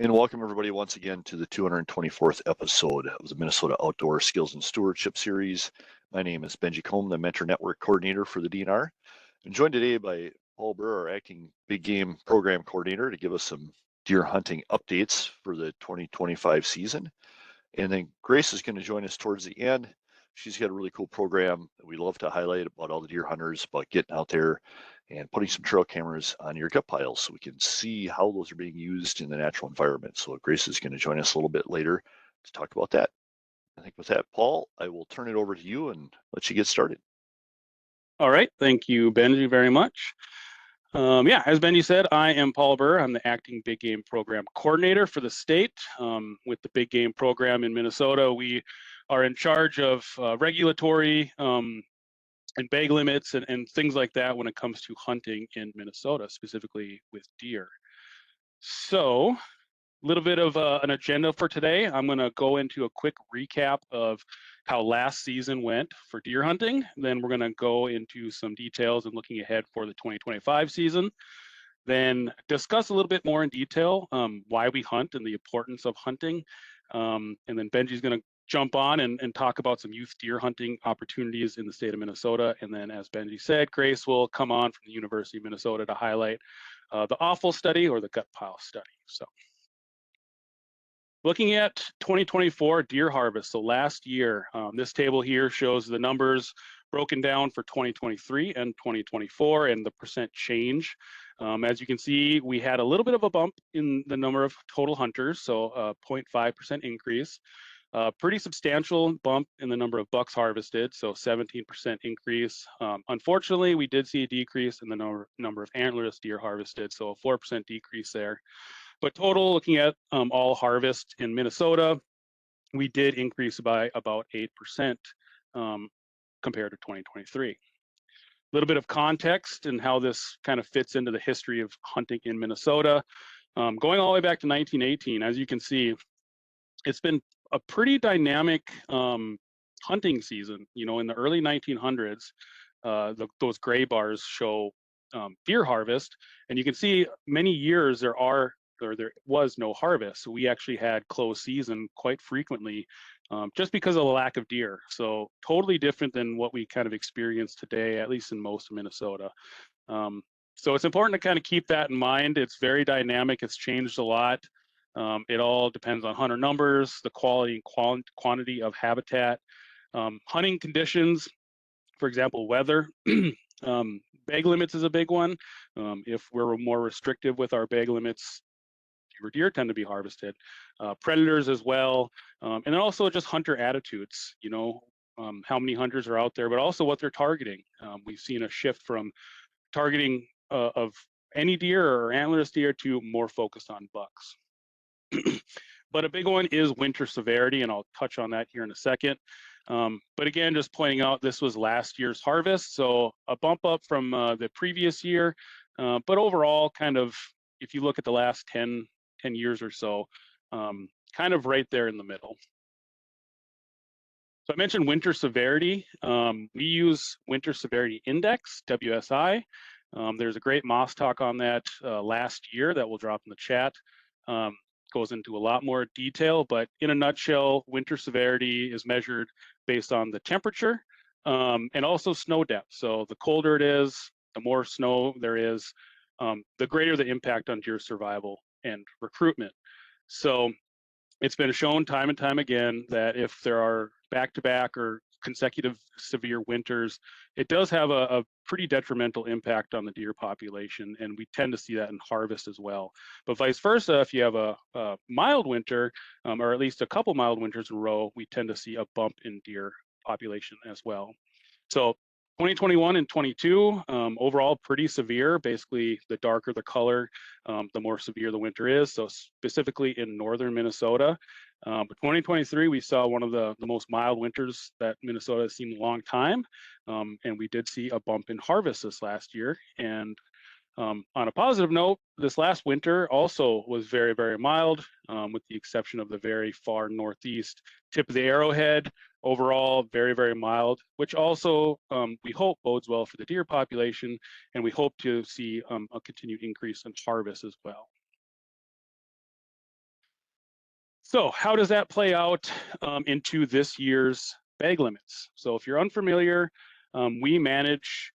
And welcome everybody once again to the 224th episode of the Minnesota Outdoor Skills and Stewardship Series. My name is Benji Kohn, the Mentor Network Coordinator for the DNR. I'm joined today by Paul Burr, our Acting Big Game Program Coordinator, to give us some deer hunting updates for the 2025 season. And then Grace is going to join us towards the end. She's got a really cool program that we love to highlight about all the deer hunters, about getting out there and putting some trail cameras on your gut piles so we can see how those are being used in the natural environment. So Grace is going to join us a little bit later to talk about that. I think with that, Paul, I will turn it over to you and let you get started. All right. Thank you, Benji, very much. As Benji said, I am Paul Burr. I'm the Acting Big Game Program Coordinator for the state. With the Big Game Program in Minnesota, we are in charge of regulatory and bag limits and things like that when it comes to hunting in Minnesota, specifically with deer. So, a little bit of an agenda for today. I'm going to go into a quick recap of how last season went for deer hunting. Then we're going to go into some details and looking ahead for the 2025 season. Then discuss a little bit more in detail why we hunt and the importance of hunting. And then Benji's going to jump on and talk about some youth deer hunting opportunities in the state of Minnesota. And then, as Benji said, Grace will come on from the University of Minnesota to highlight the offal study or the gut pile study. So, looking at 2024 deer harvest, so last year, this table here shows the numbers broken down for 2023 and 2024 and the percent change. As you can see, we had a little bit of a bump in the number of total hunters, so a 0.5% increase. Pretty substantial bump in the number of bucks harvested, so 17% increase. Unfortunately, we did see a decrease in the number of antlerless deer harvested, so a 4% decrease there. But total, looking at all harvest in Minnesota, we did increase by about 8% compared to 2023. A little bit of context and how this kind of fits into the history of hunting in Minnesota. Going all the way back to 1918, as you can see, it's been a pretty dynamic hunting season. You know, in the early 1900s, those gray bars show deer harvest, and you can see many years there was no harvest. So we actually had closed season quite frequently just because of the lack of deer. So totally different than what we kind of experience today, at least in most of Minnesota. So it's important to kind of keep that in mind. It's very dynamic. It's changed a lot. It all depends on hunter numbers, the quality and quantity of habitat, hunting conditions, for example, weather. Bag limits is a big one. If we're more restrictive with our bag limits, fewer deer tend to be harvested. Predators as well, and then also just hunter attitudes. You know, how many hunters are out there, but also what they're targeting. We've seen a shift from targeting of any deer or antlerless deer to more focused on bucks. But a big one is winter severity, and I'll touch on that here in a second. But again, just pointing out, this was last year's harvest, so a bump up from the previous year. But overall, kind of, if you look at the last 10 years or so, kind of right there in the middle. So I mentioned winter severity. We use Winter Severity Index, WSI. There's a great Moss talk on that last year that we'll drop in the chat. Goes into a lot more detail, but in a nutshell, winter severity is measured based on the temperature and also snow depth. So the colder it is, the more snow there is, the greater the impact on deer survival and recruitment. So it's been shown time and time again that if there are back-to-back or consecutive severe winters, it does have a pretty detrimental impact on the deer population, and we tend to see that in harvest as well. But vice versa, if you have a mild winter, or at least a couple mild winters in a row, we tend to see a bump in deer population as well. So 2021 and 22, overall pretty severe. Basically, the darker the color, the more severe the winter is. So specifically in northern Minnesota. But 2023, we saw one of the most mild winters that Minnesota has seen in a long time. And we did see a bump in harvest this last year. And on a positive note, this last winter also was very, very mild, with the exception of the very far northeast tip of the arrowhead. Overall, very, very mild, which also we hope bodes well for the deer population, and we hope to see a continued increase in harvest as well. So how does that play out into this year's bag limits? So if you're unfamiliar, we manage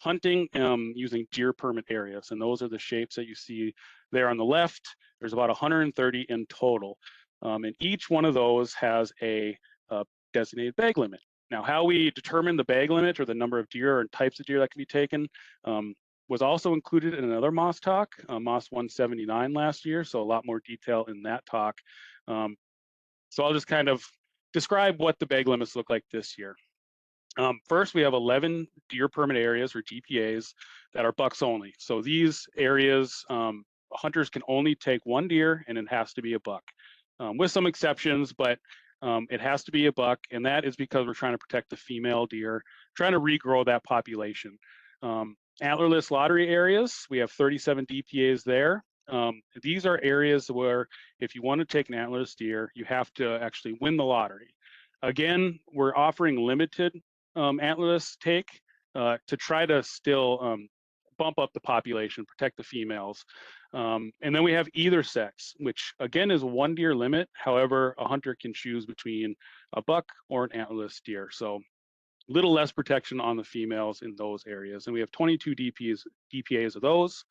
hunting using deer permit areas, and those are the shapes that you see there on the left. There's about 130 in total, and each one of those has a designated bag limit. Now, how we determine the bag limit or the number of deer and types of deer that can be taken was also included in another MOS talk, MOS 179 last year, so a lot more detail in that talk. So I'll just kind of describe what the bag limits look like this year. First, we have 11 deer permit areas or DPAs that are bucks only. So these areas, hunters can only take one deer and it has to be a buck, with some exceptions, but it has to be a buck, and that is because we're trying to protect the female deer, trying to regrow that population. Antlerless lottery areas, we have 37 DPAs there. These are areas where if you want to take an antlerless deer, you have to actually win the lottery. Again, we're offering limited antlerless take to try to still bump up the population, protect the females. And then we have either sex, which again is one deer limit. However, a hunter can choose between a buck or an antlerless deer. So a little less protection on the females in those areas. And we have 22 DPAs of those.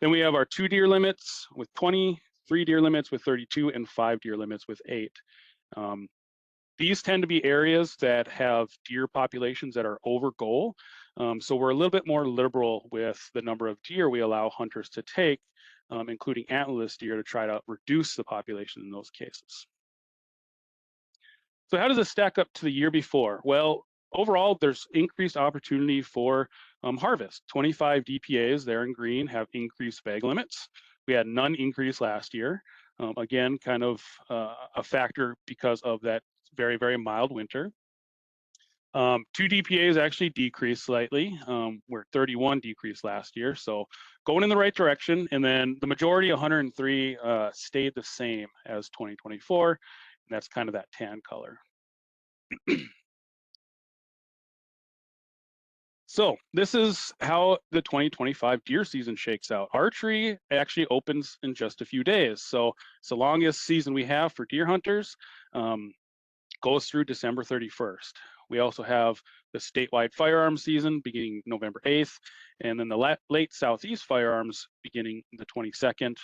Then we have our 2 deer limits with 20, 3 deer limits with 32, and 5 deer limits with 8. These tend to be areas that have deer populations that are over goal. So we're a little bit more liberal with the number of deer we allow hunters to take, including antlerless deer, to try to reduce the population in those cases. So how does this stack up to the year before? Well, overall, there's increased opportunity for harvest. 25 DPAs there in green have increased bag limits. We had none increase last year. Again, kind of a factor because of that very, very mild winter. 2 DPAs actually decreased slightly, where 31 decreased last year. So going in the right direction. And then the majority, 103, stayed the same as 2024. And that's kind of that tan color. So this is how the 2025 deer season shakes out. Archery actually opens in just a few days. So it's the longest season we have for deer hunters. Goes through December 31st. We also have the statewide firearms season beginning November 8th, and then the late Southeast firearms beginning the 22nd.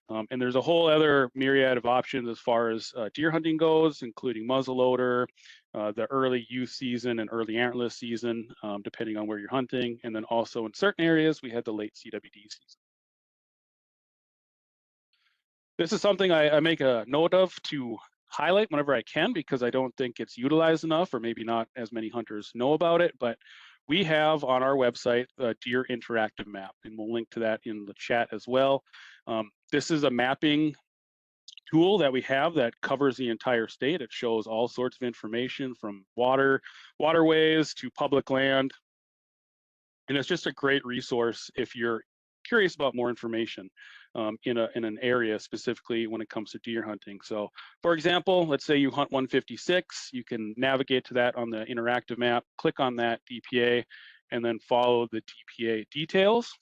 And there's a whole other myriad of options as far as deer hunting goes, including muzzleloader, the early youth season and early antlerless season, depending on where you're hunting. And then also in certain areas, we had the late CWD season. This is something I make a note of to highlight whenever I can, because I don't think it's utilized enough, or maybe not as many hunters know about it. But we have on our website a deer interactive map, and we'll link to that in the chat as well. This is a mapping tool that we have that covers the entire state. It shows all sorts of information from waterways to public land. And it's just a great resource if you're curious about more information in an area, specifically when it comes to deer hunting. So for example, let's say you hunt 156, you can navigate to that on the interactive map, click on that DPA, and then follow the DPA details.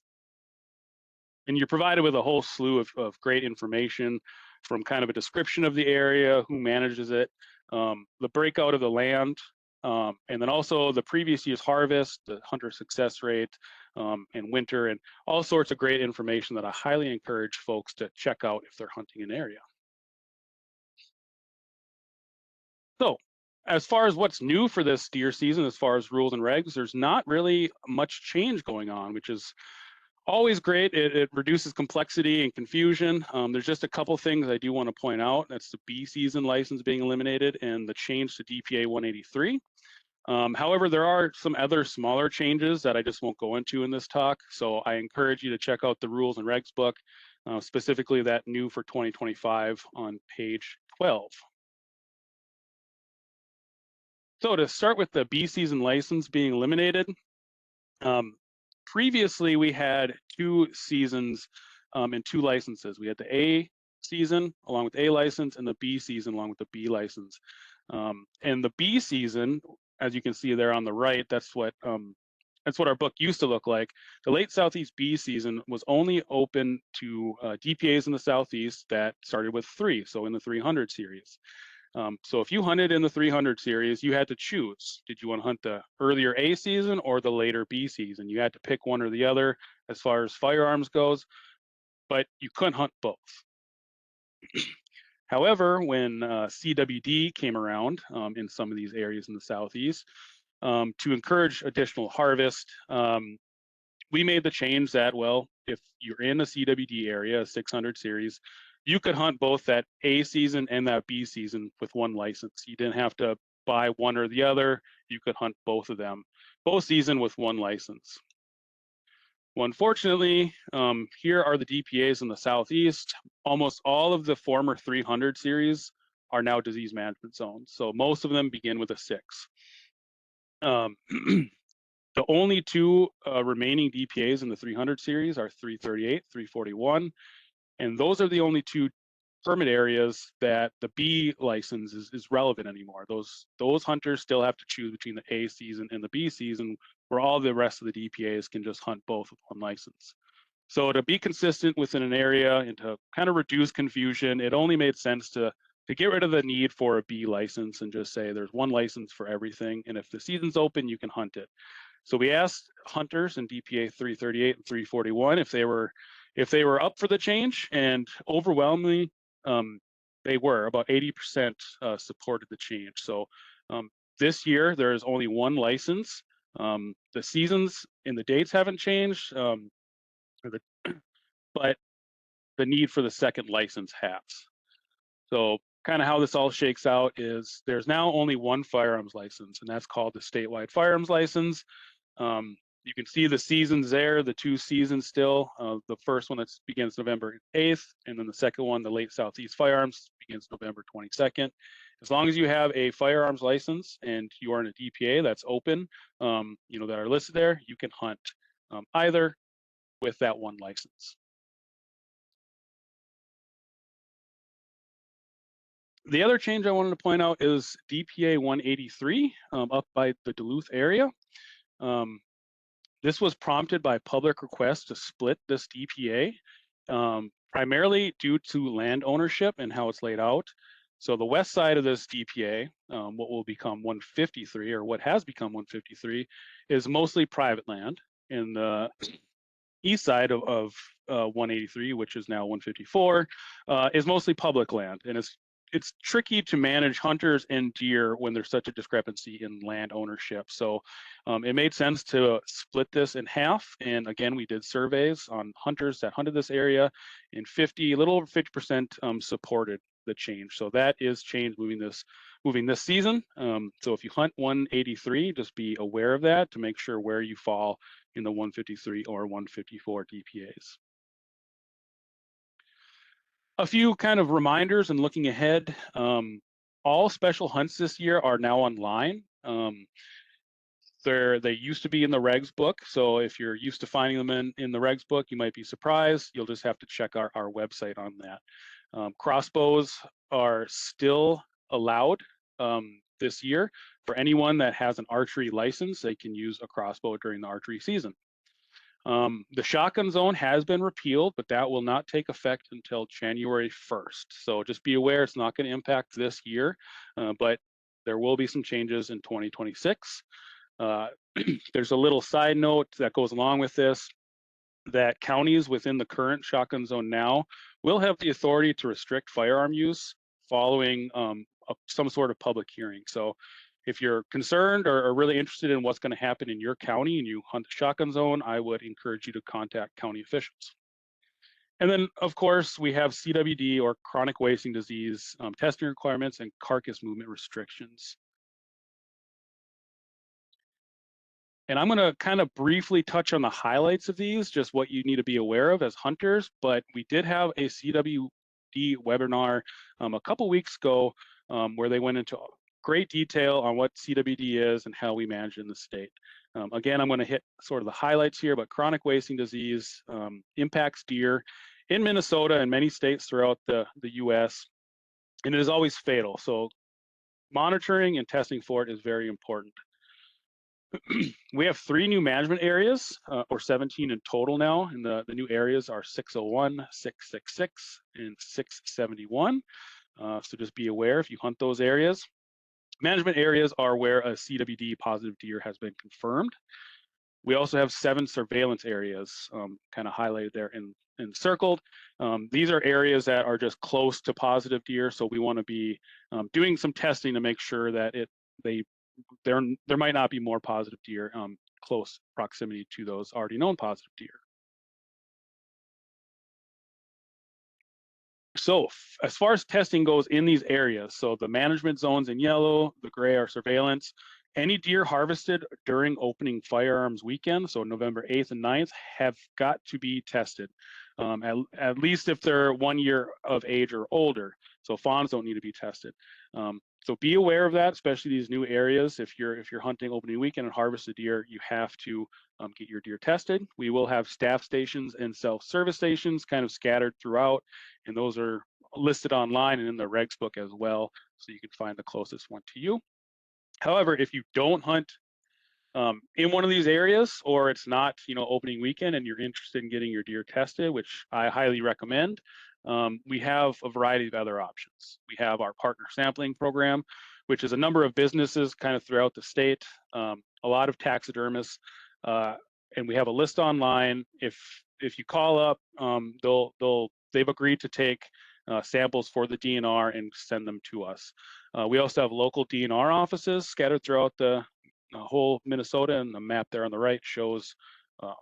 And you're provided with a whole slew of great information, from kind of a description of the area, who manages it, the breakout of the land, and then also the previous year's harvest, the hunter success rate, and winter, and all sorts of great information that I highly encourage folks to check out if they're hunting an area. So as far as what's new for this deer season, as far as rules and regs, there's not really much change going on, which is always great. It reduces complexity and confusion. There's just a couple things I do want to point out. That's the B season license being eliminated and the change to DPA 183. However, there are some other smaller changes that I just won't go into in this talk. So I encourage you to check out the rules and regs book, specifically that new for 2025 on page 12. So to start with the B season license being eliminated, previously we had 2 seasons and 2 licenses. We had the A season along with A license and the B season along with the B license. And the B season, as you can see there on the right, that's what that's what our book used to look like. The late Southeast B season was only open to DPAs in the Southeast that started with 3, so in the 300 series. So if you hunted in the 300 series, you had to choose. Did you want to hunt the earlier A season or the later B season? You had to pick one or the other as far as firearms goes, but you couldn't hunt both. However, when CWD came around in some of these areas in the Southeast, to encourage additional harvest, we made the change that, well, if you're in a CWD area, a 600 series, you could hunt both that A season and that B season with one license. You didn't have to buy one or the other. You could hunt both of them, both season with one license. Well, unfortunately, here are the DPAs in the Southeast. Almost all of the former 300 series are now disease management zones. So most of them begin with a 6. The only 2 remaining DPAs in the 300 series are 338, 341, and those are the only 2 permit areas that the B license is relevant anymore. Those hunters still have to choose between the A season and the B season, where all the rest of the DPAs can just hunt both with one license. So to be consistent within an area and to kind of reduce confusion, it only made sense to get rid of the need for a B license and just say there's one license for everything, and if the season's open, you can hunt it. So we asked hunters in DPA 338 and 341 if they were up for the change, and overwhelmingly they were. About 80% supported the change. So this year there is only one license. The seasons and the dates haven't changed, but the need for the second license has. So kind of how this all shakes out is there's now only one firearms license, and that's called the statewide firearms license. You can see the seasons there, the 2 seasons still. The first one that begins November 8th, and then the second one, the late Southeast Firearms, begins November 22nd. As long as you have a firearms license and you are in a DPA that's open, that are listed there, you can hunt either with that one license. The other change I wanted to point out is DPA 183 up by the Duluth area. This was prompted by public request to split this DPA, primarily due to land ownership and how it's laid out. So the west side of this DPA, what will become 153, or what has become 153, is mostly private land. And the east side of 183, which is now 154, is mostly public land. And it's tricky to manage hunters and deer when there's such a discrepancy in land ownership. So it made sense to split this in half. And again, we did surveys on hunters that hunted this area, and a little over 50% supported the change. So that is change moving this season. So if you hunt 183, just be aware of that to make sure where you fall in the 153 or 154 DPAs. A few kind of reminders and looking ahead. All special hunts this year are now online. They used to be in the regs book, so if you're used to finding them in the regs book, you might be surprised. You'll just have to check our website on that. Crossbows are still allowed this year. For anyone that has an archery license, they can use a crossbow during the archery season. The shotgun zone has been repealed, but that will not take effect until January 1st. So just be aware it's not going to impact this year, but there will be some changes in 2026. There's a little side note that goes along with this, that counties within the current shotgun zone now will have the authority to restrict firearm use following some sort of public hearing. So if you're concerned or really interested in what's going to happen in your county and you hunt the shotgun zone, I would encourage you to contact county officials. And then, of course, we have CWD, or chronic wasting disease, testing requirements and carcass movement restrictions. And I'm going to kind of briefly touch on the highlights of these, just what you need to be aware of as hunters. But we did have a CWD webinar a couple weeks ago where they went into great detail on what CWD is and how we manage it in the state. Again, I'm going to hit sort of the highlights here, but chronic wasting disease impacts deer in Minnesota and many states throughout the US, and it is always fatal. So monitoring and testing for it is very important. We have 3 new management areas, or 17 in total now, and the new areas are 601, 666, and 671. So just be aware if you hunt those areas. Management areas are where a CWD positive deer has been confirmed. We also have 7 surveillance areas, kind of highlighted there and circled. These are areas that are just close to positive deer, so we want to be doing some testing to make sure that there might not be more positive deer close proximity to those already known positive deer. So as far as testing goes in these areas, so the management zones in yellow, the gray are surveillance. Any deer harvested during opening firearms weekend, so November 8th and 9th, have got to be tested, at least if they're 1 year of age or older. So fawns don't need to be tested. So be aware of that, especially these new areas. If you're hunting opening weekend and harvest a deer, you have to get your deer tested. We will have staff stations and self-service stations kind of scattered throughout, and those are listed online and in the regs book as well, so you can find the closest one to you. However, if you don't hunt in one of these areas, or it's not opening weekend and you're interested in getting your deer tested, which I highly recommend, we have a variety of other options. We have our partner sampling program, which is a number of businesses kind of throughout the state, a lot of taxidermists, and we have a list online. If you call up, they've agreed to take samples for the DNR and send them to us. We also have local DNR offices scattered throughout the whole Minnesota, and the map there on the right shows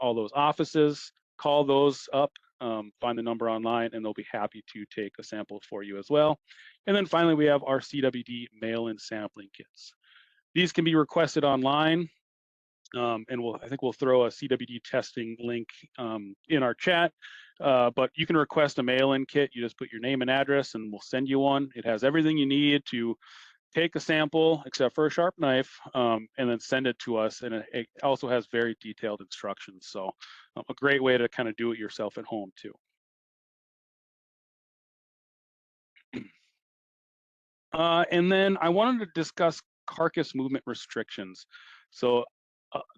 all those offices. Call those up, find the number online, and they'll be happy to take a sample for you as well. And then finally, we have our CWD mail-in sampling kits. These can be requested online, and I think we'll throw a CWD testing link in our chat. But you can request a mail-in kit. You just put your name and address, and we'll send you one. It has everything you need to take a sample, except for a sharp knife, and then send it to us. And it also has very detailed instructions. So a great way to kind of do it yourself at home too. And then I wanted to discuss carcass movement restrictions. So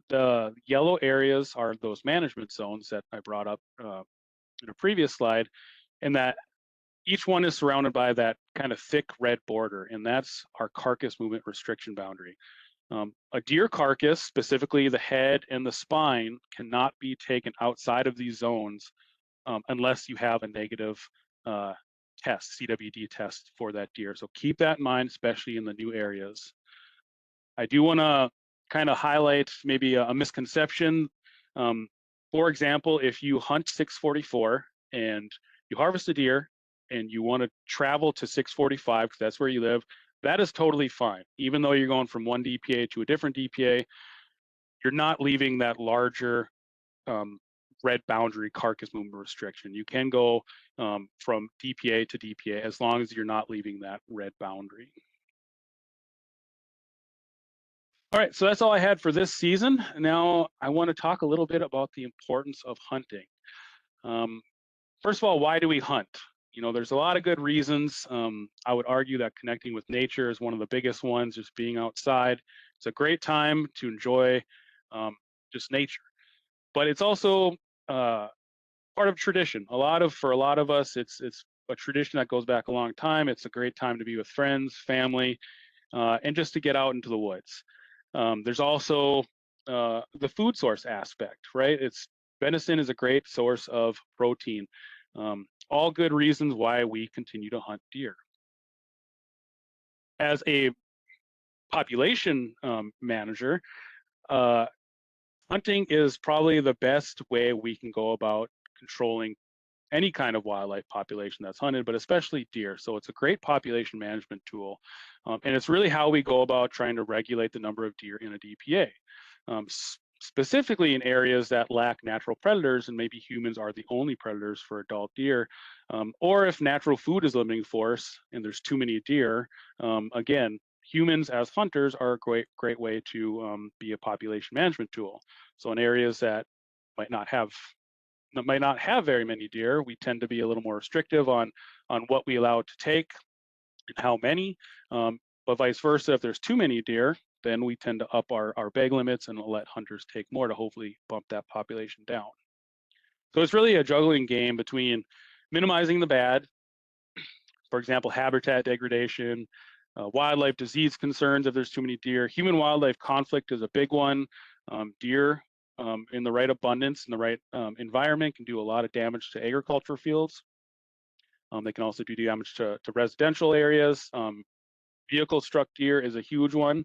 the yellow areas are those management zones that I brought up in a previous slide, and that each one is surrounded by that kind of thick red border, and that's our carcass movement restriction boundary. A deer carcass, specifically the head and the spine, cannot be taken outside of these zones unless you have a negative CWD test for that deer. So keep that in mind, especially in the new areas. I do want to kind of highlight maybe a misconception. For example, if you hunt 644 and you harvest a deer and you want to travel to 645 because that's where you live, that is totally fine. Even though you're going from one DPA to a different DPA, you're not leaving that larger red boundary carcass movement restriction. You can go from DPA to DPA as long as you're not leaving that red boundary. All right, so that's all I had for this season. Now I want to talk a little bit about the importance of hunting. First of all, why do we hunt? There's a lot of good reasons. I would argue that connecting with nature is one of the biggest ones, just being outside. It's a great time to enjoy just nature. But it's also part of tradition. For a lot of us, it's a tradition that goes back a long time. It's a great time to be with friends, family, and just to get out into the woods. There's also the food source aspect, right? Venison is a great source of protein. All good reasons why we continue to hunt deer. As a population manager, hunting is probably the best way we can go about controlling any kind of wildlife population that's hunted, but especially deer. So it's a great population management tool. And it's really how we go about trying to regulate the number of deer in a DPA. Specifically in areas that lack natural predators, and maybe humans are the only predators for adult deer, or if natural food is limiting force and there's too many deer, again, humans as hunters are a great way to be a population management tool. So in areas that might not have very many deer, we tend to be a little more restrictive on what we allow to take and how many. But vice versa, if there's too many deer, then we tend to up our bag limits and let hunters take more to hopefully bump that population down. So it's really a juggling game between minimizing the bad, for example, habitat degradation, wildlife disease concerns if there's too many deer. Human wildlife conflict is a big one. Deer in the right abundance, in the right environment, can do a lot of damage to agriculture fields. They can also do damage to residential areas. Vehicle-struck deer is a huge one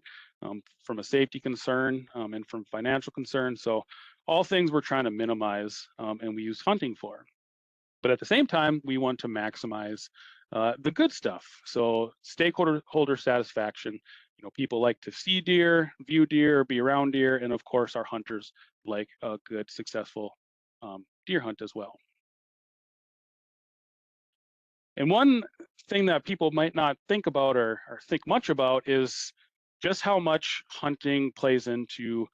from a safety concern and from financial concern. So all things we're trying to minimize and we use hunting for. But at the same time, we want to maximize the good stuff. So stakeholder satisfaction. People like to see deer, view deer, be around deer, and of course, our hunters like a good, successful deer hunt as well. And one thing that people might not think about or think much about is just how much hunting plays into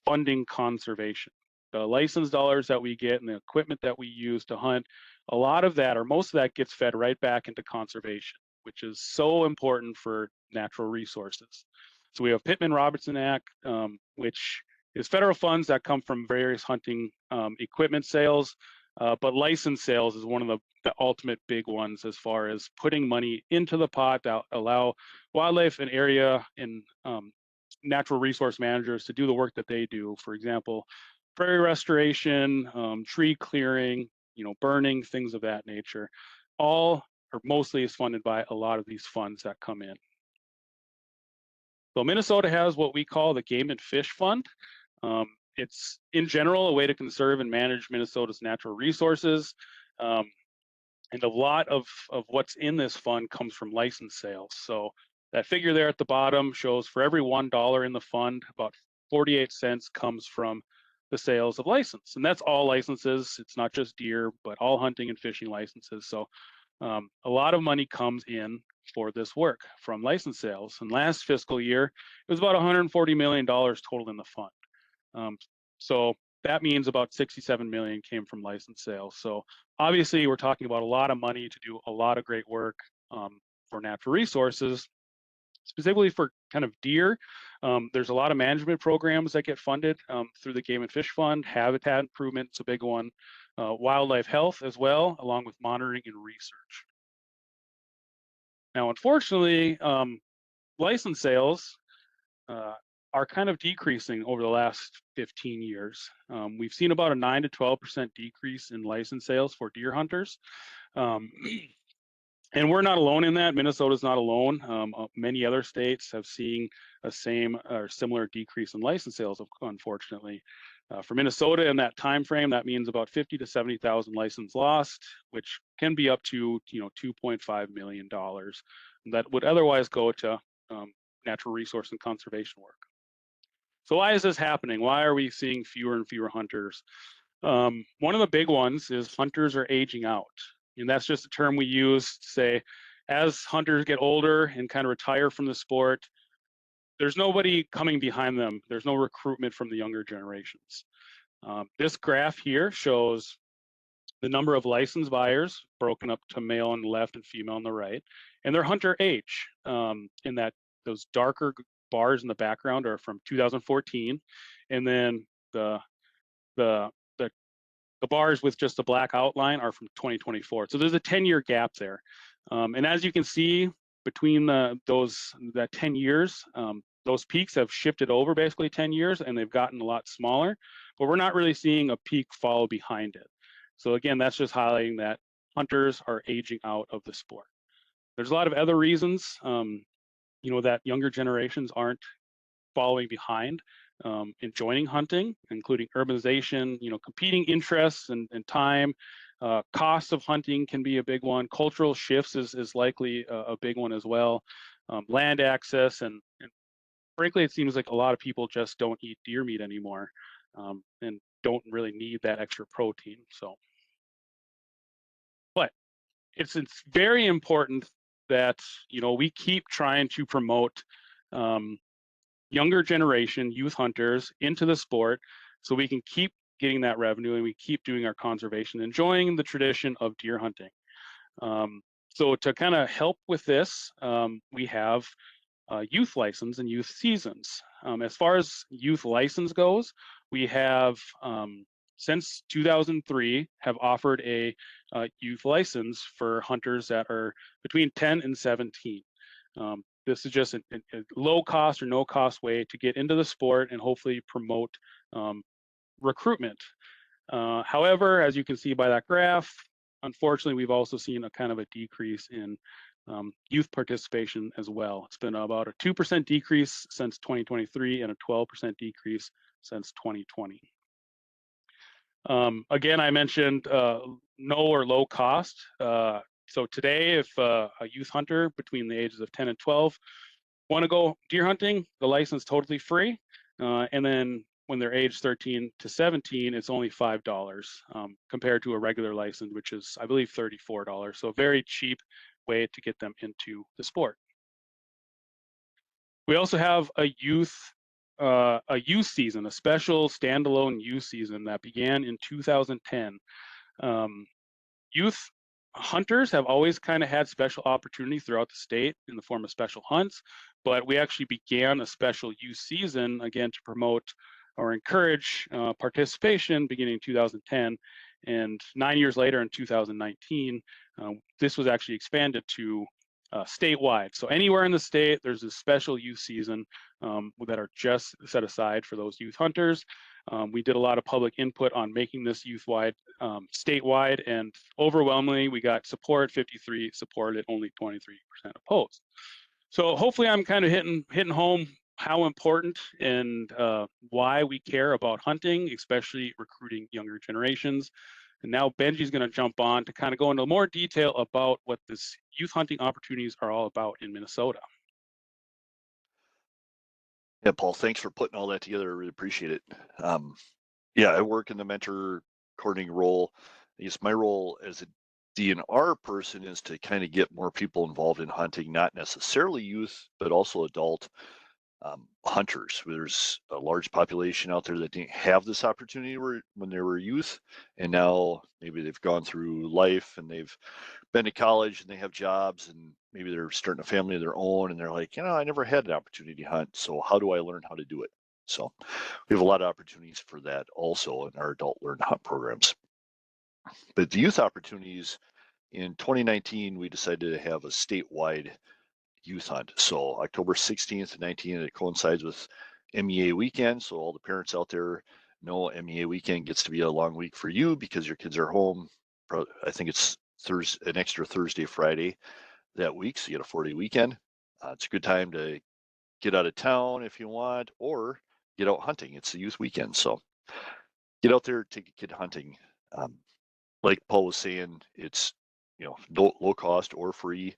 funding conservation. The license dollars that we get and the equipment that we use to hunt, a lot of that or most of that gets fed right back into conservation, which is so important for natural resources. So we have Pittman-Robertson Act, which is federal funds that come from various hunting equipment sales, but license sales is one of the ultimate big ones as far as putting money into the pot to allow wildlife and area and natural resource managers to do the work that they do. For example, prairie restoration, tree clearing, burning, things of that nature. All or mostly is funded by a lot of these funds that come in. So Minnesota has what we call the Game and Fish Fund. It's in general a way to conserve and manage Minnesota's natural resources. And a lot of what's in this fund comes from license sales. So that figure there at the bottom shows for every $1 in the fund, about 48 cents comes from the sales of license. And that's all licenses. It's not just deer, but all hunting and fishing licenses. So a lot of money comes in for this work from license sales. And last fiscal year, it was about $140 million total in the fund. So that means about 67 million came from license sales. So obviously we're talking about a lot of money to do a lot of great work for natural resources, specifically for kind of deer. There's a lot of management programs that get funded through the Game and Fish Fund. Habitat improvement is a big one. Wildlife health as well, along with monitoring and research. Now, unfortunately, license sales are kind of decreasing over the last 15 years. We've seen about a 9 to 12% decrease in license sales for deer hunters. And we're not alone in that. Minnesota's not alone. Many other states have seen a same or similar decrease in license sales, unfortunately. For Minnesota in that time frame, that means about 50 to 70,000 licenses lost, which can be up to $2.5 million that would otherwise go to natural resource and conservation work. So why is this happening? Why are we seeing fewer and fewer hunters? One of the big ones is hunters are aging out. And that's just a term we use to say, as hunters get older and kind of retire from the sport, there's nobody coming behind them. There's no recruitment from the younger generations. This graph here shows the number of licensed buyers broken up to male on the left and female on the right, and their hunter age. In that those darker bars in the background are from 2014, and then the bars with just a black outline are from 2024. So there's a 10-year gap there. And as you can see, between that 10 years, those peaks have shifted over basically 10 years and they've gotten a lot smaller, but we're not really seeing a peak follow behind it. So again, that's just highlighting that hunters are aging out of the sport. There's a lot of other reasons, that younger generations aren't following behind in joining hunting, including urbanization, competing interests and time. Cost of hunting can be a big one. Cultural shifts is likely a big one as well. Land access, and frankly, it seems like a lot of people just don't eat deer meat anymore and don't really need that extra protein. But it's very important that we keep trying to promote younger generation youth hunters into the sport so we can keep getting that revenue and we keep doing our conservation, enjoying the tradition of deer hunting. So to kind of help with this, we have youth license and youth seasons. As far as youth license goes, we have since 2003 have offered a youth license for hunters that are between 10 and 17. This is just a low cost or no cost way to get into the sport and hopefully promote recruitment. However, as you can see by that graph, unfortunately, we've also seen a kind of a decrease in youth participation as well. It's been about a 2% decrease since 2023 and a 12% decrease since 2020. Again, I mentioned no or low cost. So today, if a youth hunter between the ages of 10 and 12 want to go deer hunting, the license is totally free. And then when they're age 13 to 17, it's only $5 compared to a regular license, which is, I believe, $34. So a very cheap way to get them into the sport. We also have a youth season, a special standalone youth season that began in 2010. Youth hunters have always kind of had special opportunities throughout the state in the form of special hunts, but we actually began a special youth season again to promote or encourage participation beginning in 2010. And 9 years later in 2019, this was actually expanded to statewide. So anywhere in the state, there's a special youth season that are just set aside for those youth hunters. We did a lot of public input on making this youth-wide, statewide, and overwhelmingly we got support. 53 supported, only 23% opposed. So hopefully I'm kind of hitting home how important and why we care about hunting, especially recruiting younger generations. And now Benji's going to jump on to kind of go into more detail about what this youth hunting opportunities are all about in Minnesota. Yeah, Paul, thanks for putting all that together. I really appreciate it. Yeah, I work in the mentor coordinating role. I guess my role as a DNR person is to kind of get more people involved in hunting, not necessarily youth, but also adult hunters. There's a large population out there that didn't have this opportunity when they were youth, and now maybe they've gone through life and they've been to college and they have jobs and maybe they're starting a family of their own and they're like, I never had an opportunity to hunt, so how do I learn how to do it? So we have a lot of opportunities for that also in our adult learn to hunt programs. But the youth opportunities, in 2019, we decided to have a statewide youth hunt. So October 16th to 19th, it coincides with MEA weekend. So all the parents out there know MEA weekend gets to be a long week for you because your kids are home. I think it's an extra Thursday, Friday that week. So you get a 4-day weekend. It's a good time to get out of town if you want, or get out hunting. It's a youth weekend. So get out there, take a kid hunting. Like Paul was saying, it's low cost or free.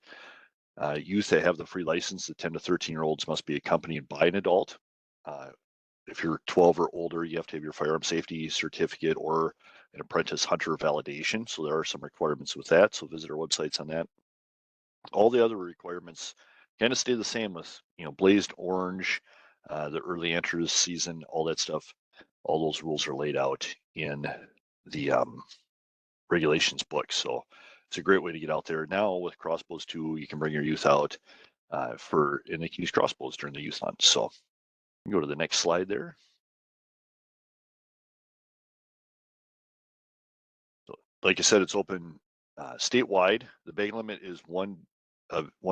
Youth that have the free license, the 10 to 13-year-olds must be accompanied by an adult. If you're 12 or older, you have to have your firearm safety certificate or an apprentice hunter validation. So there are some requirements with that. So visit our websites on that. All the other requirements kind of stay the same with, blazed orange, the early entry season, all that stuff. All those rules are laid out in the regulations book. So it's a great way to get out there. Now with crossbows too, you can bring your youth out and they can use crossbows during the youth hunt. So go to the next slide there. So, like I said, it's open statewide. The bag limit is one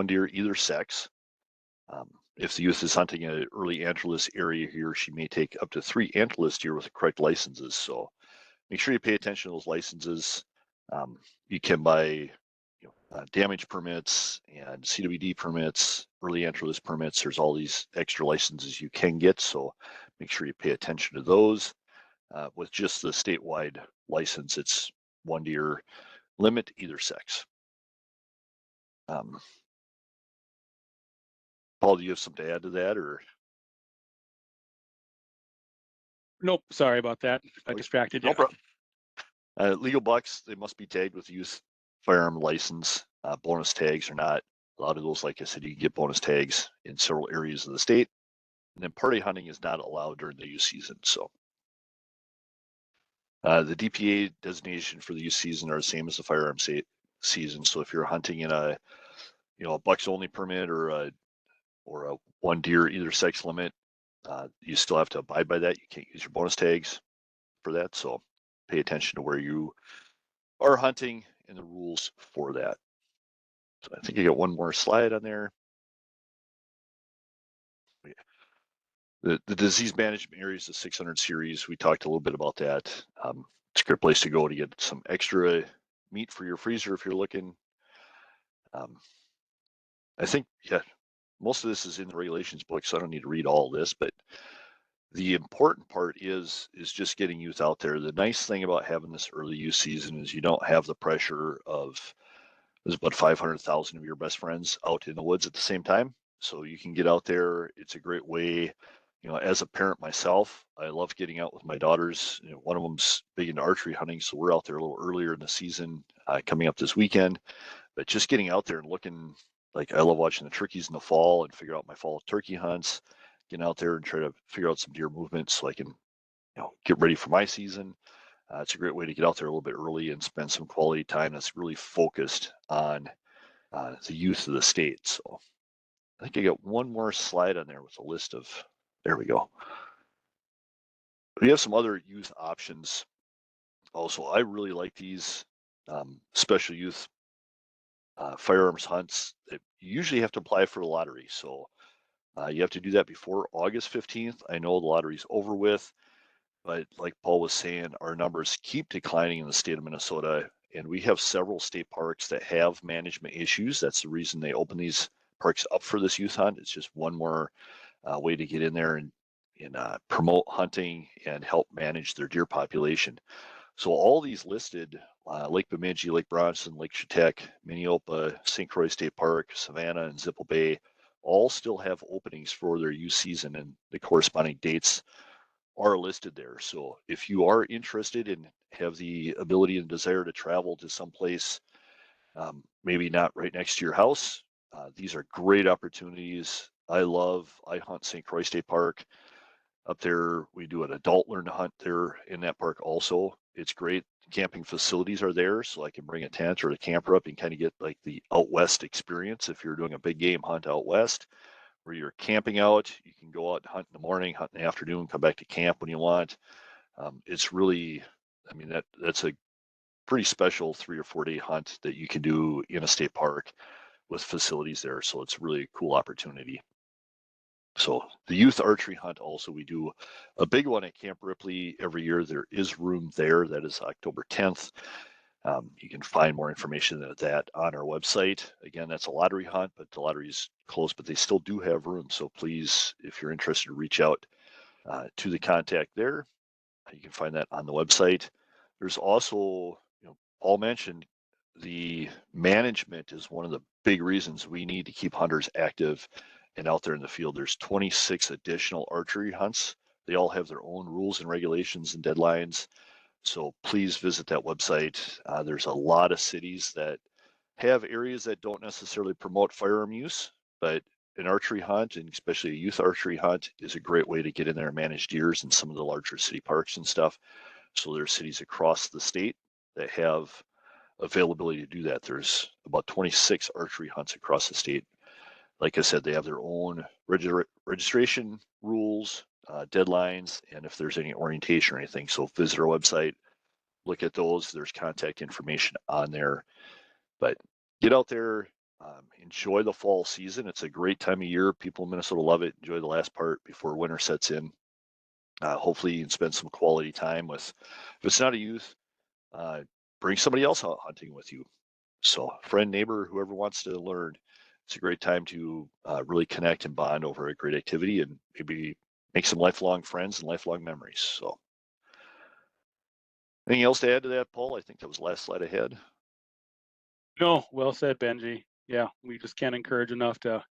deer either sex. If the youth is hunting in an early antlerless area, he or she may take up to 3 antlerless deer with the correct licenses. So make sure you pay attention to those licenses. You can buy damage permits and CWD permits, early antlerless permits. There's all these extra licenses you can get, so make sure you pay attention to those. With just the statewide license, it's 1 deer limit either sex. Paul, do you have something to add to that, or? Nope, sorry about that. I distracted you. No problem. Legal bucks, they must be tagged with youth firearm license. Bonus tags are not. A lot of those, like I said, you can get bonus tags in several areas of the state. And then party hunting is not allowed during the youth season. So the DPA designation for the youth season are the same as the firearm season. So if you're hunting in a bucks only permit or a or a 1 deer either sex limit. You still have to abide by that. You can't use your bonus tags for that. So pay attention to where you are hunting and the rules for that. So I think I got one more slide on there. The disease management areas, the 600 series, we talked a little bit about that. It's a great place to go to get some extra meat for your freezer if you're looking. I think, yeah, most of this is in the regulations book, so I don't need to read all this, but the important part is just getting youth out there. The nice thing about having this early youth season is you don't have the pressure of there's about 500,000 of your best friends out in the woods at the same time. So you can get out there. It's a great way. You know, as a parent myself, I love getting out with my daughters. You know, one of them's big into archery hunting, so we're out there a little earlier in the season, coming up this weekend. But just getting out there and looking, like I love watching the turkeys in the fall and figure out my fall turkey hunts. Getting out there and try to figure out some deer movements so I can, get ready for my season. It's a great way to get out there a little bit early and spend some quality time that's really focused on the youth of the state. So I think I got one more slide on there with a list of, there we go. We have some other youth options. Also, I really like these special youth firearms hunts. You usually have to apply for the lottery. So you have to do that before August 15th. I know the lottery's over with. But like Paul was saying, our numbers keep declining in the state of Minnesota, and we have several state parks that have management issues. That's the reason they open these parks up for this youth hunt. It's just one more way to get in there and promote hunting and help manage their deer population. So all these listed, Lake Bemidji, Lake Bronson, Lake Chetek, Minneopa, St. Croix State Park, Savannah, and Zipple Bay, all still have openings for their youth season, and the corresponding dates are listed there. So if you are interested and have the ability and desire to travel to someplace, maybe not right next to your house, these are great opportunities. I hunt St. Croix State Park. Up there, we do an adult learn to hunt there in that park also. It's great. Camping facilities are there, so I can bring a tent or a camper up and kind of get like the out west experience if you're doing a big game hunt out west where you're camping out. You can go out and hunt in the morning, hunt in the afternoon, come back to camp when you want. It's really, I mean, that's a pretty special 3 or 4 day hunt that you can do in a state park with facilities there. So it's really a cool opportunity. So the youth archery hunt also, we do a big one at Camp Ripley every year. There is room there. That is October 10th. You can find more information than that on our website. Again, that's a lottery hunt, but the lottery's closed, but they still do have room. So please, if you're interested, reach out to the contact there. You can find that on the website. There's also, Paul mentioned the management is one of the big reasons we need to keep hunters active and out there in the field. There's 26 additional archery hunts. They all have their own rules and regulations and deadlines. So please visit that website. There's a lot of cities that have areas that don't necessarily promote firearm use, but an archery hunt, and especially a youth archery hunt, is a great way to get in there and manage deers in some of the larger city parks and stuff. So there's cities across the state that have availability to do that. There's about 26 archery hunts across the state. Like I said, they have their own registration rules, deadlines, and if there's any orientation or anything. So visit our website, look at those. There's contact information on there. But get out there, enjoy the fall season. It's a great time of year. People in Minnesota love it. Enjoy the last part before winter sets in. Hopefully you can spend some quality time with, if it's not a youth, bring somebody else out hunting with you. So friend, neighbor, whoever wants to learn, it's a great time to really connect and bond over a great activity and maybe make some lifelong friends and lifelong memories. So anything else to add to that, Paul? I think that was the last slide I had. No, well said, Benji. Yeah, we just can't encourage enough to.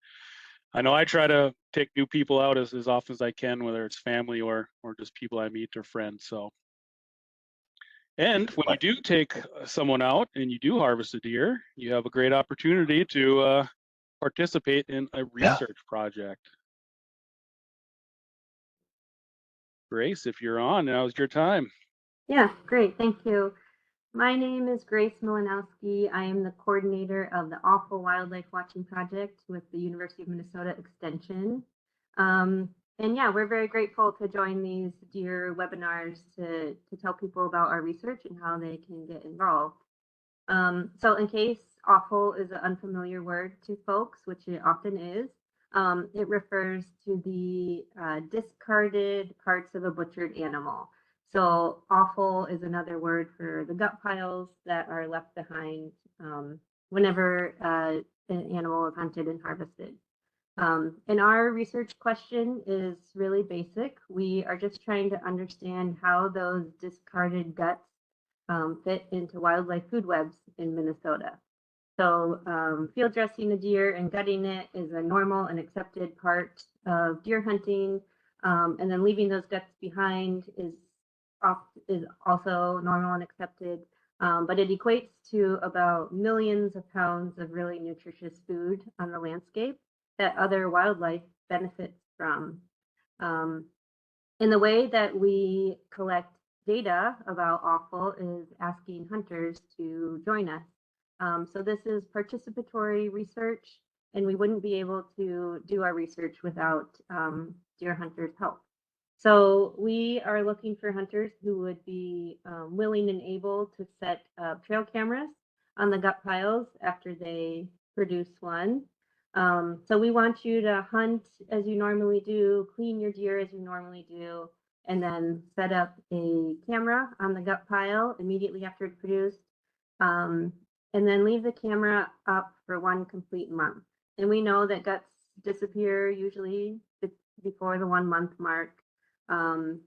I know I try to take new people out as often as I can, whether it's family or just people I meet or friends. So, and when you do take someone out and you do harvest a deer, you have a great opportunity to participate in a research project. Grace, if you're on, now's your time. Yeah, great. Thank you. My name is Grace Milanowski. I am the coordinator of the Awful Wildlife Watching Project with the University of Minnesota Extension. And yeah, we're very grateful to join these deer webinars to tell people about our research and how they can get involved. So in case awful is an unfamiliar word to folks, which it often is, it refers to the discarded parts of a butchered animal. So offal is another word for the gut piles that are left behind whenever an animal is hunted and harvested. And our research question is really basic. We are just trying to understand how those discarded guts fit into wildlife food webs in Minnesota. So field dressing a deer and gutting it is a normal and accepted part of deer hunting. And then leaving those guts behind is also normal and accepted. But it equates to about millions of pounds of really nutritious food on the landscape that other wildlife benefits from. And the way that we collect data about offal is asking hunters to join us. So this is participatory research, and we wouldn't be able to do our research without deer hunters' help. So we are looking for hunters who would be willing and able to set trail cameras on the gut piles after they produce one. So we want you to hunt as you normally do, clean your deer as you normally do, and then set up a camera on the gut pile immediately after it's produced, and then leave the camera up for 1 complete month. And we know that guts disappear usually before the 1 month mark.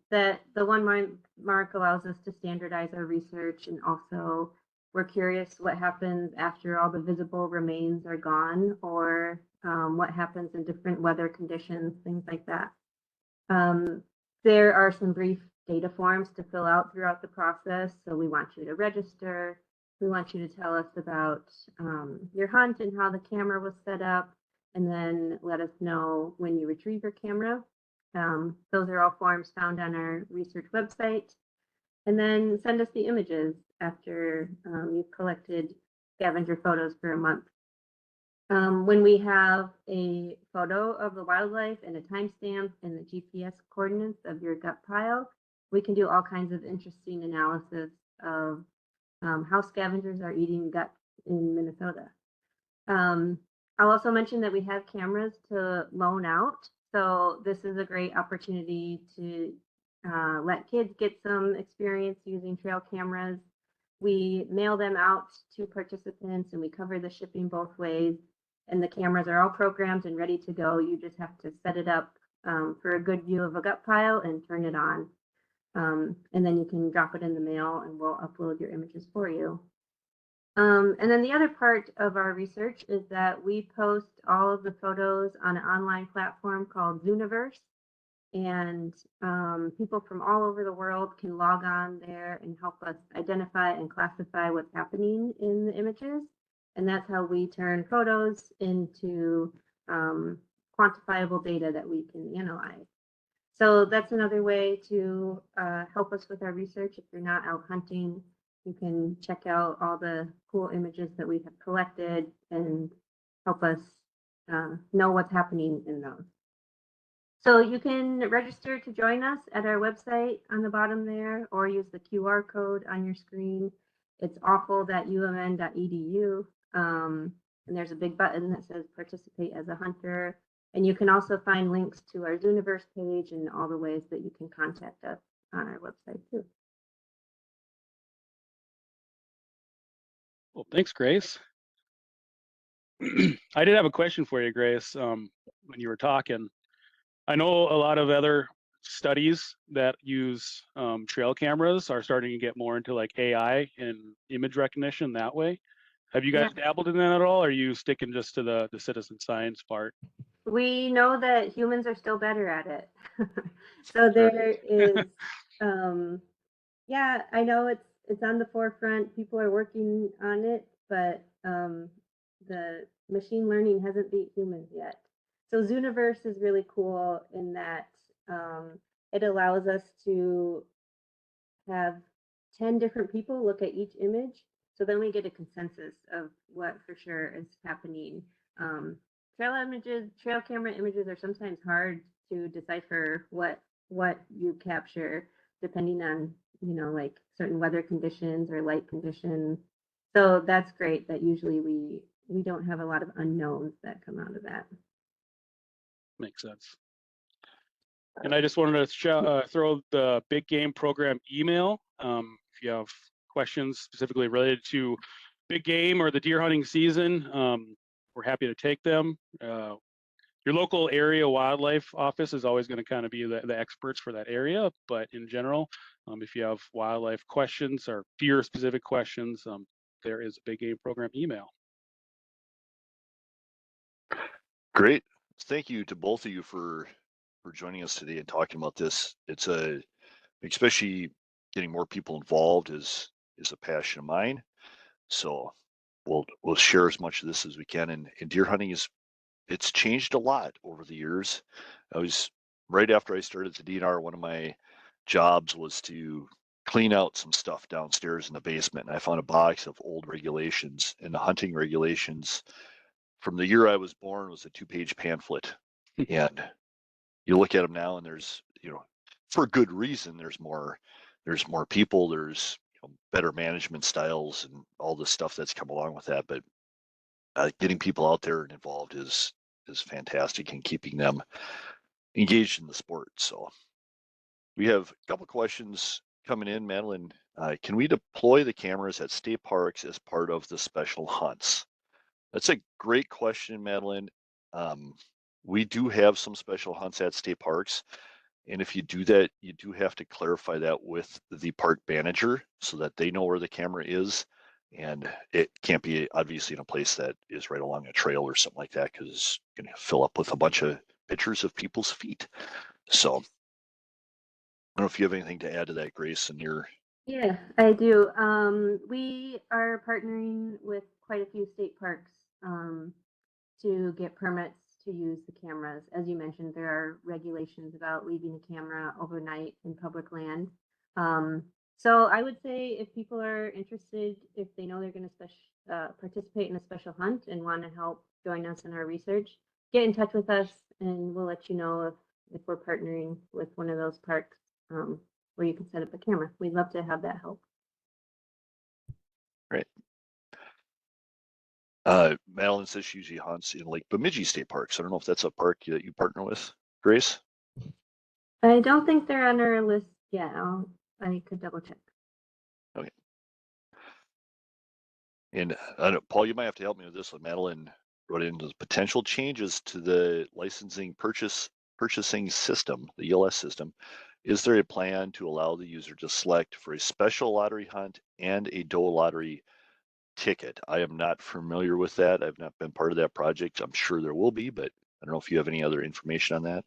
That the 1 month mark allows us to standardize our research, and also we're curious what happens after all the visible remains are gone, or what happens in different weather conditions, things like that. There are some brief data forms to fill out throughout the process. So we want you to register. We want you to tell us about your hunt and how the camera was set up, and then let us know when you retrieve your camera. Those are all forms found on our research website. And then send us the images after you've collected scavenger photos for a month. When we have a photo of the wildlife and a timestamp and the GPS coordinates of your gut pile, we can do all kinds of interesting analysis of how scavengers are eating guts in Minnesota. I'll also mention that we have cameras to loan out. So this is a great opportunity to let kids get some experience using trail cameras. We mail them out to participants, and we cover the shipping both ways. And the cameras are all programmed and ready to go. You just have to set it up for a good view of a gut pile and turn it on. And then you can drop it in the mail, and we'll upload your images for you. And then the other part of our research is that we post all of the photos on an online platform called Zooniverse. And people from all over the world can log on there and help us identify and classify what's happening in the images. And that's how we turn photos into quantifiable data that we can analyze. So that's another way to help us with our research. If you're not out hunting, you can check out all the cool images that we have collected and help us know what's happening in those. So you can register to join us at our website on the bottom there, or use the QR code on your screen. It's awful.umn.edu. And there's a big button that says participate as a hunter. And you can also find links to our Zooniverse page and all the ways that you can contact us on our website too. Well, thanks, Grace. I did have a question for you, Grace, when you were talking. I know a lot of other studies that use trail cameras are starting to get more into like AI and image recognition that way. Have you guys dabbled in that at all, or are you sticking just to the citizen science part? We know that humans are still better at it. So there is, yeah, I know it's on the forefront. People are working on it, but the machine learning hasn't beat humans yet. So Zooniverse is really cool in that it allows us to have 10 different people look at each image. So then we get a consensus of what for sure is happening. Trail camera images are sometimes hard to decipher what you capture depending on, like certain weather conditions or light conditions. So that's great that usually we don't have a lot of unknowns that come out of that. Makes sense. And I just wanted to throw the big game program email. If you have questions specifically related to big game or the deer hunting season, we're happy to take them. Your local area wildlife office is always going to kind of be the experts for that area, but in general, if you have wildlife questions or deer specific questions, there is a big game program email. Great. Thank you to both of you for joining us today and talking about this. It's especially getting more people involved is a passion of mine. So we'll share as much of this as we can. And deer hunting it's changed a lot over the years. I was right after I started the DNR, one of my jobs was to clean out some stuff downstairs in the basement. And I found a box of old regulations, and the hunting regulations from the year I was born was a 2-page pamphlet. And you look at them now and there's, for good reason, there's more people, there's better management styles and all the stuff that's come along with that. But getting people out there and involved is fantastic, and keeping them engaged in the sport. So we have a couple questions coming in. Madeline, can we deploy the cameras at state parks as part of the special hunts? That's a great question, Madeline. We do have some special hunts at state parks. And if you do that, you do have to clarify that with the park manager so that they know where the camera is. And it can't be obviously in a place that is right along a trail or something like that, because it's going to fill up with a bunch of pictures of people's feet. So I don't know if you have anything to add to that, Grace, and your... Yeah, I do. We are partnering with quite a few state parks to get permits to use the cameras. As you mentioned, there are regulations about leaving a camera overnight in public land. So I would say if people are interested, if they know they're going to participate in a special hunt and want to help join us in our research, get in touch with us and we'll let you know if we're partnering with one of those parks where you can set up a camera. We'd love to have that help. Right. Madeline says she usually hunts in Lake Bemidji State Parks. I don't know if that's a park that you partner with, Grace? I don't think they're on our list yet. I could double check. Okay. And Paul, you might have to help me with this one. Madeline wrote into the potential changes to the licensing purchasing system, the ELS system. Is there a plan to allow the user to select for a special lottery hunt and a doe lottery ticket? I am not familiar with that. I've not been part of that project. I'm sure there will be, but I don't know if you have any other information on that.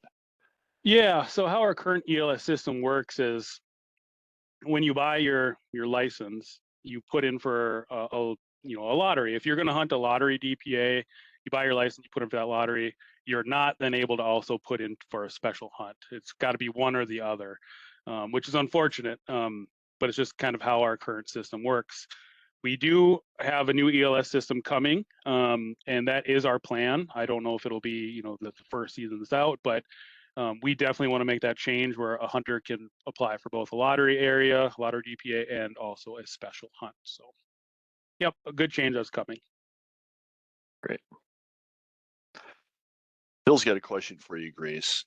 Yeah, so how our current ELS system works is when you buy your license, you put in for a lottery. If you're going to hunt a lottery DPA, you buy your license, you put in for that lottery. You're not then able to also put in for a special hunt. It's got to be one or the other, which is unfortunate, but it's just kind of how our current system works. We do have a new ELS system coming, and that is our plan. I don't know if it'll be, the first season's out, but we definitely want to make that change where a hunter can apply for both a lottery area, lottery DPA, and also a special hunt. So, yep, a good change that's coming. Great. Bill's got a question for you, Grace.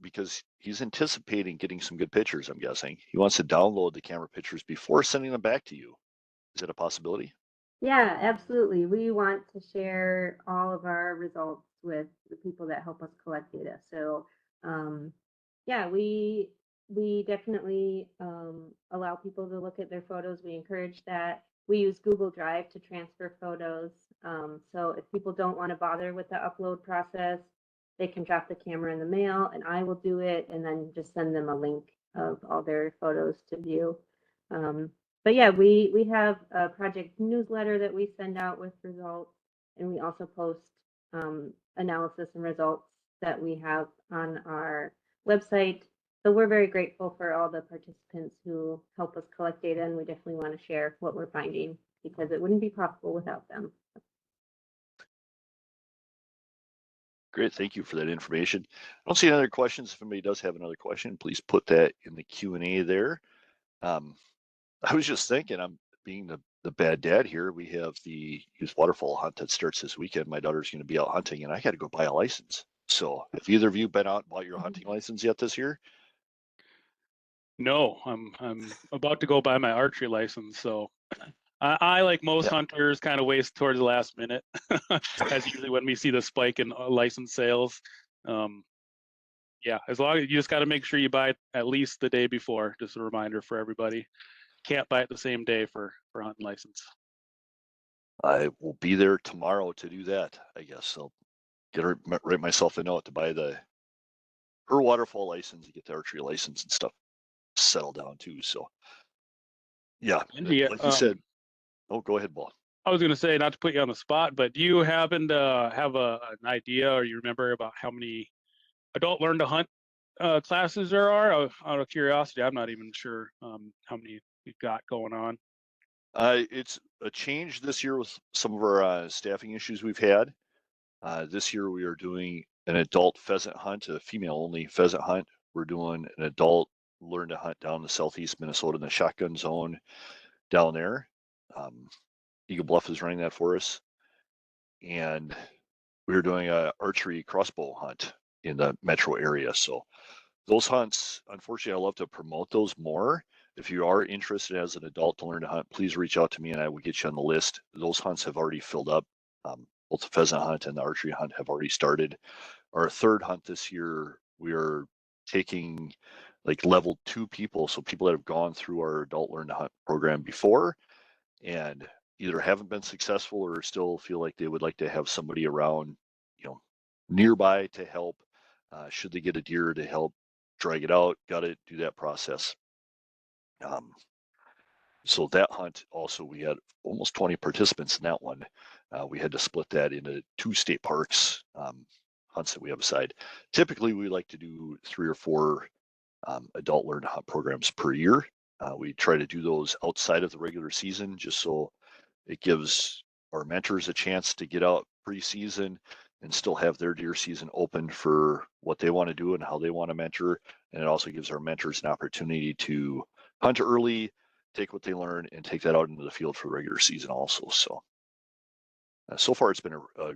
Because he's anticipating getting some good pictures, I'm guessing. He wants to download the camera pictures before sending them back to you. Is that a possibility? Yeah, absolutely. We want to share all of our results with the people that help us collect data. So, yeah, we definitely allow people to look at their photos. We encourage that. We use Google Drive to transfer photos. So if people don't want to bother with the upload process, they can drop the camera in the mail and I will do it and then just send them a link of all their photos to view. But yeah, we have a project newsletter that we send out with results, and we also post analysis and results that we have on our website. So we're very grateful for all the participants who help us collect data, and we definitely want to share what we're finding because it wouldn't be possible without them. Great, thank you for that information. I don't see any other questions. If anybody does have another question, please put that in the Q&A there. I was just thinking, I'm being the bad dad here. We have the youth waterfowl hunt that starts this weekend. My daughter's going to be out hunting, and I got to go buy a license. So, have either of you been out and bought your hunting license yet this year? No, I'm about to go buy my archery license. So I like most hunters, kind of waste towards the last minute. That's usually when we see the spike in license sales. Yeah, as long as you just got to make sure you buy it at least the day before. Just a reminder for everybody. Can't buy it the same day for hunting license. I will be there tomorrow to do that. I guess I'll write myself a note to buy her waterfall license, to get the archery license and stuff settled down too. So, yeah, Benji, like you said. Oh, go ahead, Paul. I was going to say, not to put you on the spot, but do you happen to have an idea, or you remember about how many adult learn to hunt classes there are? Out of curiosity, I'm not even sure how many we've got going on. It's a change this year with some of our staffing issues we've had. This year we are doing an adult pheasant hunt, a female-only pheasant hunt. We're doing an adult learn to hunt down in the southeast Minnesota in the shotgun zone down there. Eagle Bluff is running that for us. And we're doing a archery crossbow hunt in the metro area. So those hunts, unfortunately, I love to promote those more. If you are interested as an adult to learn to hunt, please reach out to me and I will get you on the list. Those hunts have already filled up. Both the pheasant hunt and the archery hunt have already started. Our third hunt this year, we are taking like level 2 people, so people that have gone through our adult learn to hunt program before and either haven't been successful or still feel like they would like to have somebody around, nearby to help. Should they get a deer, to help drag it out, gut it, do that process. So that hunt also, we had almost 20 participants in that one. We had to split that into 2 state parks hunts that we have aside. Typically, we like to do 3 or 4 adult learn to hunt programs per year. We try to do those outside of the regular season, just so it gives our mentors a chance to get out pre-season and still have their deer season open for what they want to do and how they want to mentor. And it also gives our mentors an opportunity to hunt early, take what they learn, and take that out into the field for the regular season also. So, so far it's been a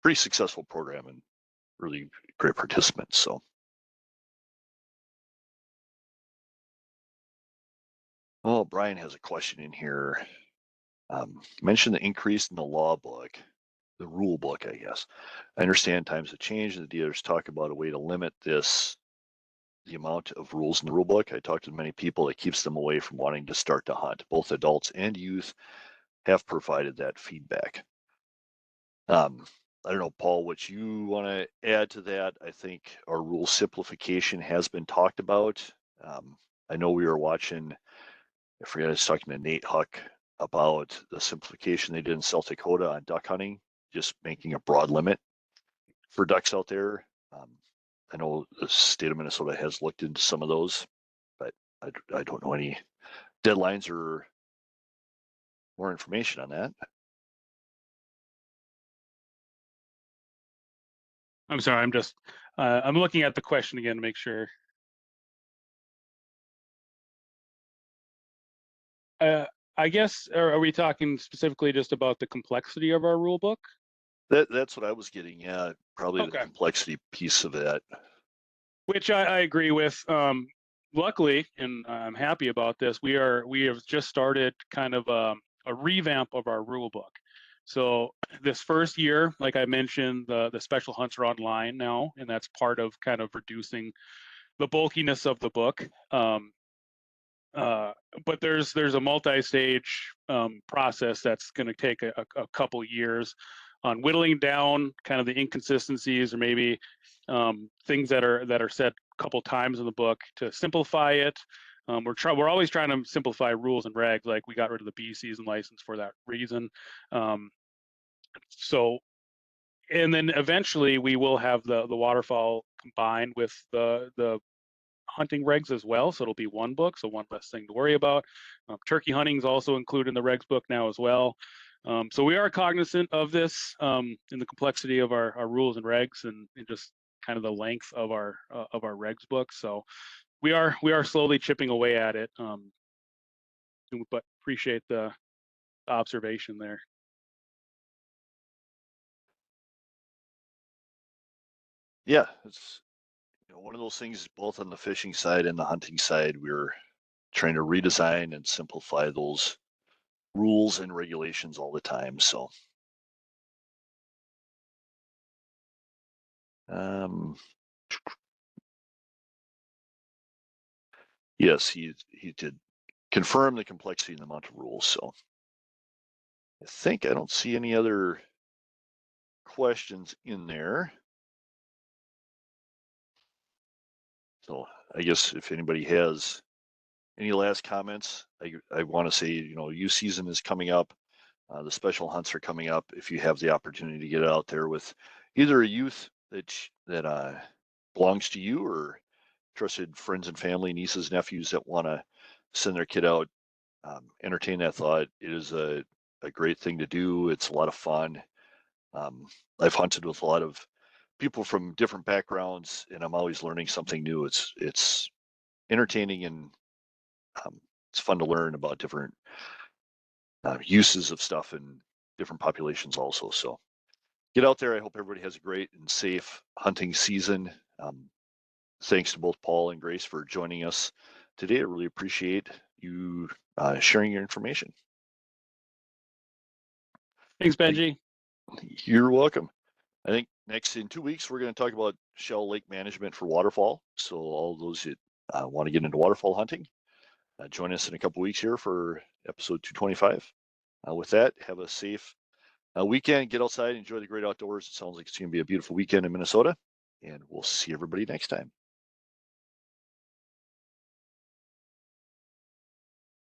pretty successful program and really great participants. So. Oh, Brian has a question in here. Mention the increase in the law book, the rule book, I guess. I understand times have changed and the dealers talk about a way to limit the amount of rules in the rule book. I talked to many people, it keeps them away from wanting to start to hunt. Both adults and youth have provided that feedback. I don't know, Paul, what you want to add to that? I think our rule simplification has been talked about. I know we were watching, I forget, I was talking to Nate Huck about the simplification they did in South Dakota on duck hunting, just making a broad limit for ducks out there. I know the state of Minnesota has looked into some of those, but I don't know any deadlines or more information on that. I'm sorry, I'm just I'm looking at the question again to make sure. I guess, are we talking specifically just about the complexity of our rule book? That's what I was getting at, probably the complexity piece of that. Which I agree with. Luckily, and I'm happy about this, we have just started kind of a revamp of our rule book. So this first year, like I mentioned, the special hunts are online now, and that's part of kind of reducing the bulkiness of the book. But there's a multi-stage process that's going to take a couple years on whittling down kind of the inconsistencies or maybe things that are said a couple times in the book to simplify it. We're always trying to simplify rules and regs. Like we got rid of the bee season license for that reason. So, and then eventually we will have the waterfowl combined with the hunting regs as well, so it'll be one book, so one less thing to worry about. Turkey hunting is also included in the regs book now as well. So we are cognizant of this in the complexity of our rules and regs, and just kind of the length of our regs book. So we are slowly chipping away at it, but appreciate the observation there. Yeah, it's one of those things both on the fishing side and the hunting side. We're trying to redesign and simplify those rules and regulations all the time. So yes, he did confirm the complexity and the amount of rules. So I don't see any other questions in there. So I guess if anybody has any last comments, I want to say, youth season is coming up. The special hunts are coming up. If you have the opportunity to get out there with either a youth that belongs to you or trusted friends and family, nieces, nephews that want to send their kid out, entertain that thought. It is a great thing to do. It's a lot of fun. I've hunted with a lot of people from different backgrounds, and I'm always learning something new. It's entertaining, and it's fun to learn about different uses of stuff and different populations also. So get out there. I hope everybody has a great and safe hunting season. Thanks to both Paul and Grace for joining us today. I really appreciate you sharing your information. Thanks, Benji. You're welcome. I think next in 2 weeks, we're going to talk about shell lake management for waterfall. So all those that want to get into waterfall hunting, join us in a couple weeks here for episode 225. With that, have a safe weekend. Get outside, enjoy the great outdoors. It sounds like it's going to be a beautiful weekend in Minnesota, and we'll see everybody next time.